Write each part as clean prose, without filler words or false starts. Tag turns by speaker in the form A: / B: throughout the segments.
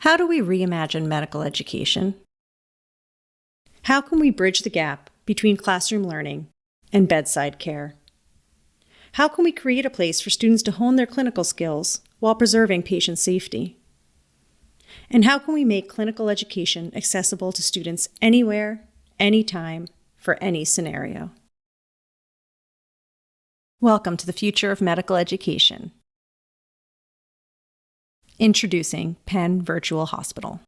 A: How do we reimagine medical education? How can we bridge the gap between classroom learning and bedside care? How can we create a place for students to hone their clinical skills while preserving patient safety? And how can we make clinical education accessible to students anywhere, anytime, for any scenario? Welcome to the future of medical education. Introducing Penn Virtual Hospital.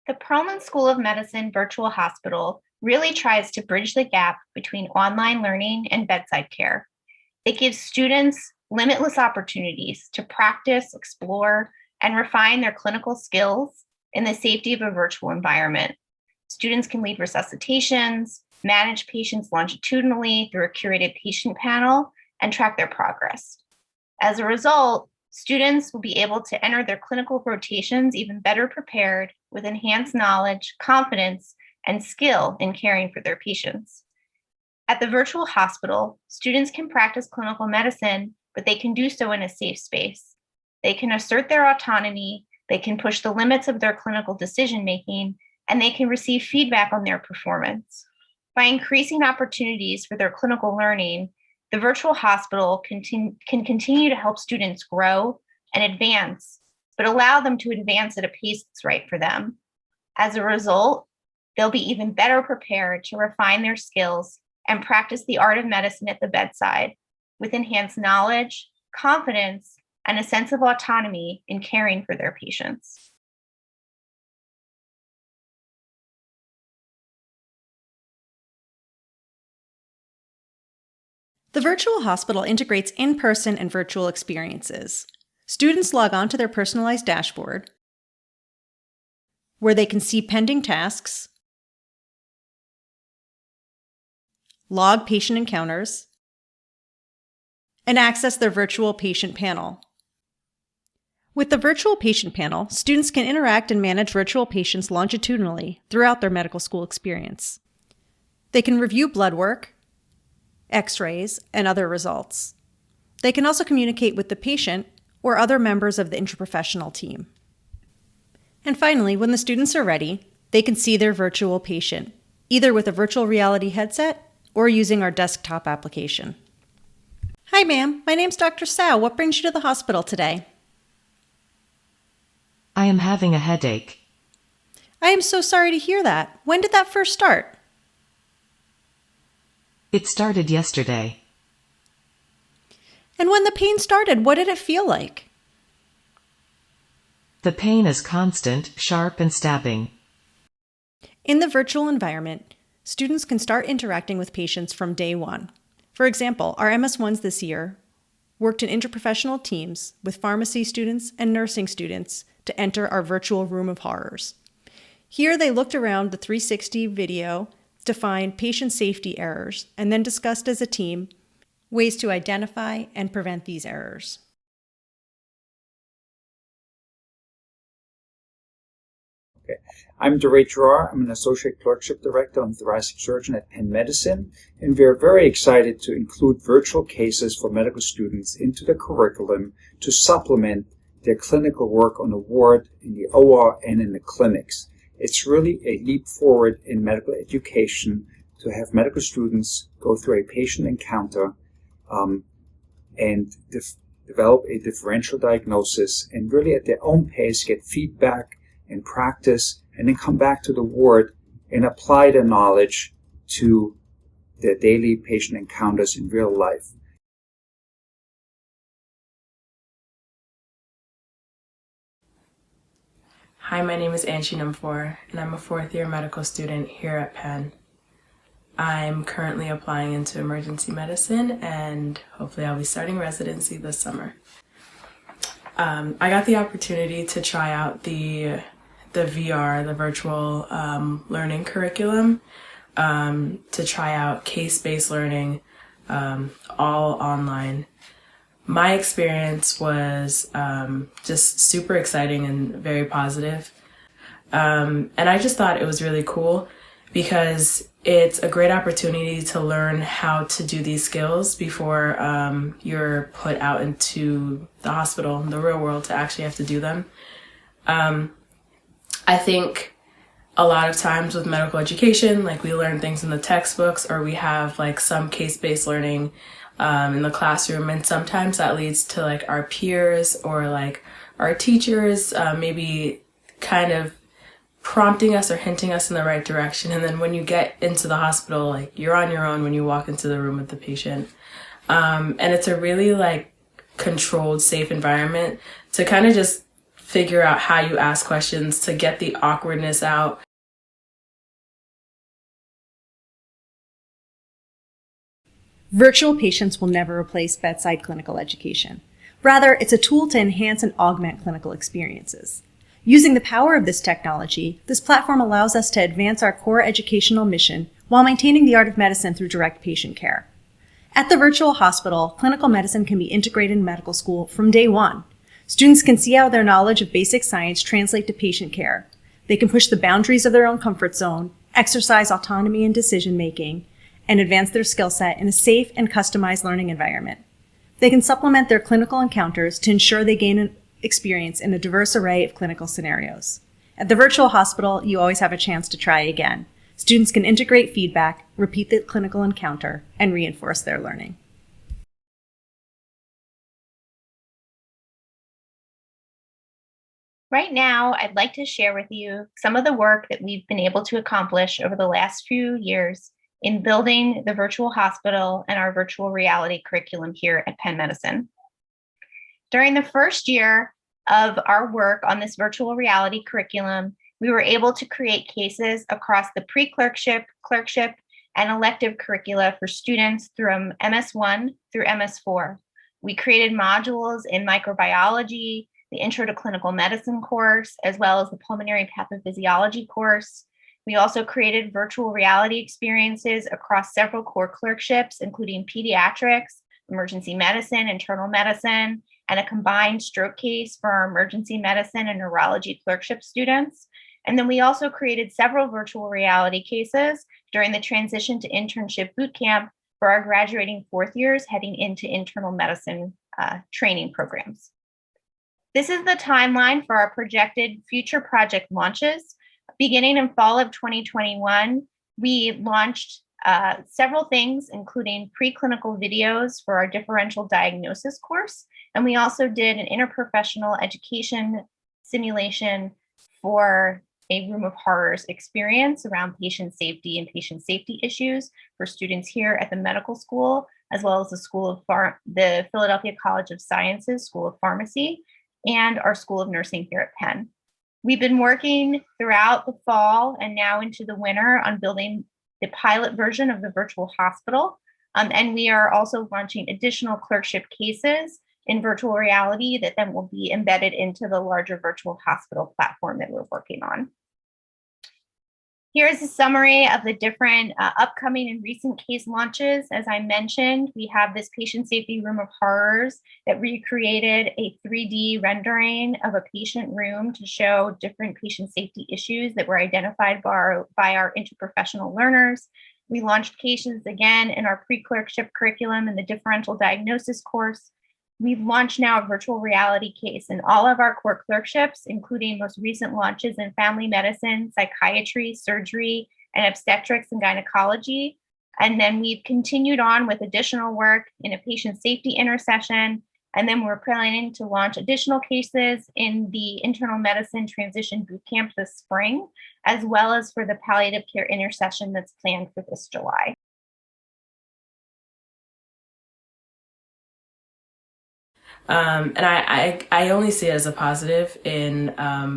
B: The Perelman School of Medicine Virtual Hospital really tries to bridge the gap between online learning and bedside care. It gives students limitless opportunities to practice, explore, and refine their clinical skills in the safety of a virtual environment. Students can lead resuscitations, manage patients longitudinally through a curated patient panel, and track their progress. As a result, students will be able to enter their clinical rotations even better prepared with enhanced knowledge, confidence, and skill in caring for their patients. At the virtual hospital, students can practice clinical medicine, but they can do so in a safe space. They can assert their autonomy, they can push the limits of their clinical decision-making, and they can receive feedback on their performance. By increasing opportunities for their clinical learning, the virtual hospital can continue to help students grow and advance, but allow them to advance at a pace that's right for them. As a result, they'll be even better prepared to refine their skills and practice the art of medicine at the bedside with enhanced knowledge, confidence, and a sense of autonomy in caring for their patients.
A: The virtual hospital integrates in-person and virtual experiences. Students log on to their personalized dashboard, where they can see pending tasks, log patient encounters, and access their virtual patient panel. With the virtual patient panel, students can interact and manage virtual patients longitudinally throughout their medical school experience. They can review blood work, X-rays, and other results. They can also communicate with the patient or other members of the interprofessional team. And finally, when the students are ready, they can see their virtual patient, either with a virtual reality headset or using our desktop application. Hi, ma'am. My name's Dr. Sao. What brings you to the hospital today?
C: I am having a headache.
A: I am so sorry to hear that. When did that first start?
C: It started yesterday.
A: And when the pain started, what did it feel like?
C: The pain is constant, sharp, and stabbing.
A: In the virtual environment, students can start interacting with patients from day one. For example, our MS1s this year worked in interprofessional teams with pharmacy students and nursing students to enter our virtual room of horrors. Here they looked around the 360 video to find patient safety errors and then discussed as a team ways to identify and prevent these errors.
D: Okay. I'm Ray Gerard. I'm an Associate Clerkship Director and Thoracic Surgeon at Penn Medicine, and we're very excited to include virtual cases for medical students into the curriculum to supplement their clinical work on the ward, in the OR, and in the clinics. It's really a leap forward in medical education to have medical students go through a patient encounter and develop a differential diagnosis and really at their own pace get feedback and practice and then come back to the ward and apply their knowledge to their daily patient encounters in real life.
E: Hi, my name is Anshi Numfor, and I'm a fourth-year medical student here at Penn. I'm currently applying into emergency medicine, and hopefully I'll be starting residency this summer. I got the opportunity to try out the VR, the virtual learning curriculum, to try out case-based learning, all online. My experience was just super exciting and very positive. And I just thought it was really cool. because it's a great opportunity to learn how to do these skills before you're put out into the hospital, the real world, to actually have to do them. I think a lot of times with medical education, like we learn things in the textbooks, or we have like some case-based learning in the classroom, and sometimes that leads to like our peers or like our teachers maybe kind of prompting us or hinting us in the right direction. And then when you get into the hospital, like you're on your own when you walk into the room with the patient. And it's a really like controlled, safe environment to kind of just figure out how you ask questions, to get the awkwardness out.
A: Virtual patients will never replace bedside clinical education. Rather, it's a tool to enhance and augment clinical experiences. Using the power of this technology, this platform allows us to advance our core educational mission while maintaining the art of medicine through direct patient care. At the virtual hospital, clinical medicine can be integrated in medical school from day one. Students can see how their knowledge of basic science translate to patient care. They can push the boundaries of their own comfort zone, exercise autonomy in decision-making, and advance their skill set in a safe and customized learning environment. They can supplement their clinical encounters to ensure they gain an experience in a diverse array of clinical scenarios. At the virtual hospital, you always have a chance to try again. Students can integrate feedback, repeat the clinical encounter, and reinforce their learning.
B: Right now, I'd like to share with you some of the work that we've been able to accomplish over the last few years in building the virtual hospital and our virtual reality curriculum here at Penn Medicine. During the first year of our work on this virtual reality curriculum, we were able to create cases across the pre-clerkship, clerkship, and elective curricula for students from MS1 through MS4. We created modules in microbiology, the Intro to Clinical Medicine course, as well as the Pulmonary Pathophysiology course. We also created virtual reality experiences across several core clerkships, including pediatrics, emergency medicine, internal medicine, and a combined stroke case for our emergency medicine and neurology clerkship students. And then we also created several virtual reality cases during the transition to internship boot camp for our graduating fourth years heading into internal medicine training programs. This is the timeline for our projected future project launches. Beginning in fall of 2021, we launched several things, including preclinical videos for our differential diagnosis course. And we also did an interprofessional education simulation for a room of horrors experience around patient safety and patient safety issues for students here at the medical school, as well as the Philadelphia College of Sciences School of Pharmacy, and our School of Nursing here at Penn. We've been working throughout the fall and now into the winter on building the pilot version of the virtual hospital. And we are also launching additional clerkship cases in virtual reality that then will be embedded into the larger virtual hospital platform that we're working on. Here's a summary of the different upcoming and recent case launches. As I mentioned, we have this patient safety room of horrors that recreated a 3D rendering of a patient room to show different patient safety issues that were identified by our interprofessional learners. We launched cases again in our pre-clerkship curriculum in the differential diagnosis course. We've launched now a virtual reality case in all of our core clerkships, including most recent launches in family medicine, psychiatry, surgery, and obstetrics and gynecology. And then we've continued on with additional work in a patient safety intercession. And then we're planning to launch additional cases in the internal medicine transition bootcamp this spring, as well as for the palliative care intercession that's planned for this July.
E: And I only see it as a positive in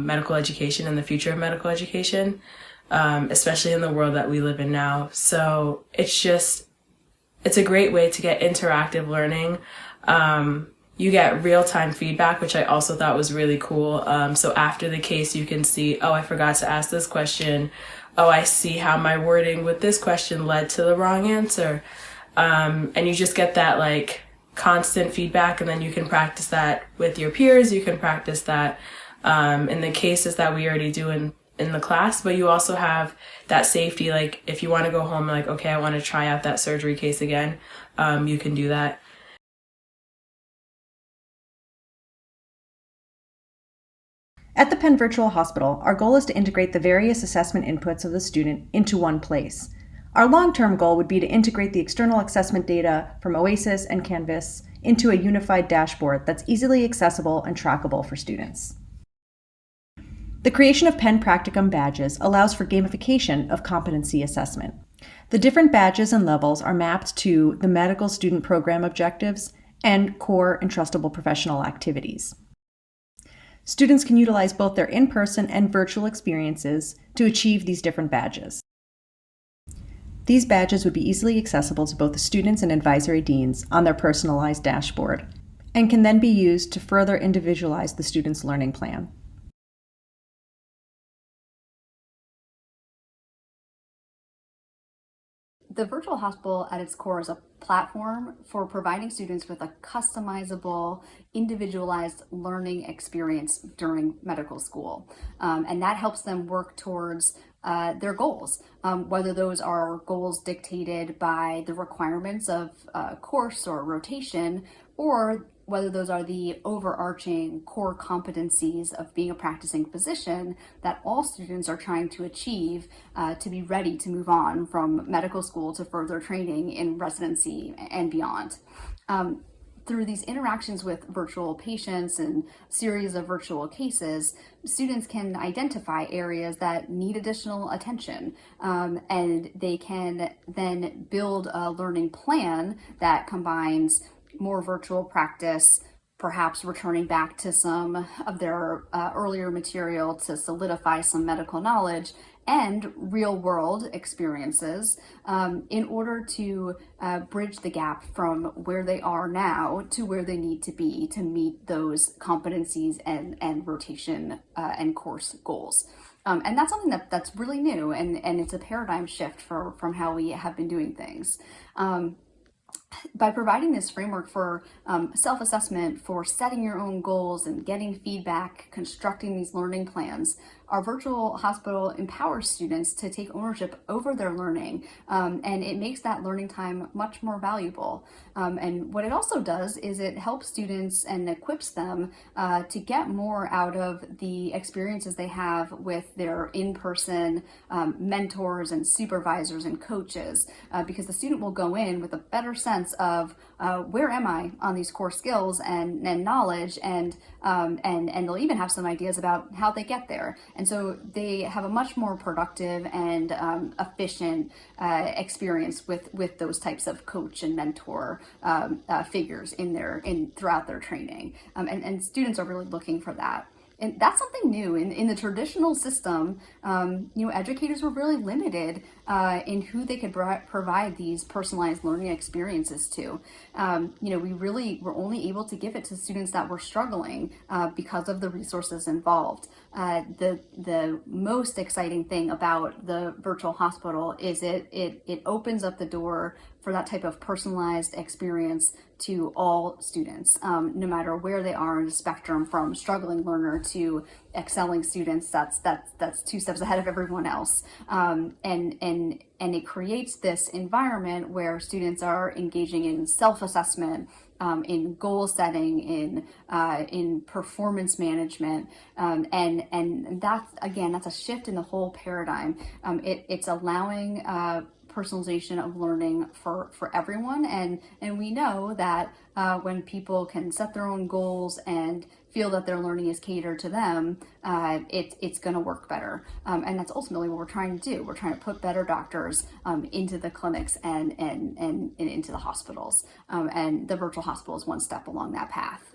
E: medical education and the future of medical education, especially in the world that we live in now. So it's a great way to get interactive learning. You get real-time feedback, which I also thought was really cool. So after the case, you can see, oh, I forgot to ask this question. Oh, I see how my wording with this question led to the wrong answer. And you just get that like constant feedback, and then you can practice that with your peers. You can practice that in the cases that we already do in in the class, but you also have that safety, like if you want to go home, like, okay, I want to try out that surgery case again, you can do that.
A: At the Penn Virtual Hospital, our goal is to integrate the various assessment inputs of the student into one place. Our long-term goal would be to integrate the external assessment data from OASIS and Canvas into a unified dashboard that's easily accessible and trackable for students. The creation of Penn Practicum badges allows for gamification of competency assessment. The different badges and levels are mapped to the medical student program objectives and core and trustable professional activities. Students can utilize both their in-person and virtual experiences to achieve these different badges. These badges would be easily accessible to both the students and advisory deans on their personalized dashboard, and can then be used to further individualize the student's learning plan.
F: The virtual hospital at its core is a platform for providing students with a customizable, individualized learning experience during medical school. And that helps them work towards their goals, whether those are goals dictated by the requirements of a course or rotation, or whether those are the overarching core competencies of being a practicing physician that all students are trying to achieve to be ready to move on from medical school to further training in residency and beyond. Through these interactions with virtual patients and series of virtual cases, students can identify areas that need additional attention, and they can then build a learning plan that combines more virtual practice, perhaps returning back to some of their earlier material to solidify some medical knowledge, and real world experiences in order to bridge the gap from where they are now to where they need to be to meet those competencies and rotation and course goals. And that's something that's really new, and it's a paradigm shift from how we have been doing things. By providing this framework for self-assessment, for setting your own goals and getting feedback, constructing these learning plans, our virtual hospital empowers students to take ownership over their learning, and it makes that learning time much more valuable. And what it also does is it helps students and equips them to get more out of the experiences they have with their in-person mentors and supervisors and coaches, because the student will go in with a better sense of where am I on these core skills and knowledge, and they'll even have some ideas about how they get there. And so they have a much more productive and efficient experience with those types of coach and mentor figures throughout their training. And students are really looking for that. And that's something new. In the traditional system, educators were really limited in who they could provide these personalized learning experiences to. We really were only able to give it to students that were struggling because of the resources involved. The most exciting thing about the virtual hospital is it opens up the door for that type of personalized experience to all students, no matter where they are in the spectrum, from struggling learner to excelling students. That's two steps ahead of everyone else, and it creates this environment where students are engaging in self-assessment, in goal setting, in performance management, and that's a shift in the whole paradigm. It's allowing personalization of learning for everyone, and we know that when people can set their own goals and feel that their learning is catered to them, it's going to work better, and that's ultimately what we're trying to do. We're trying to put better doctors into the clinics and into the hospitals, and the virtual hospital is one step along that path.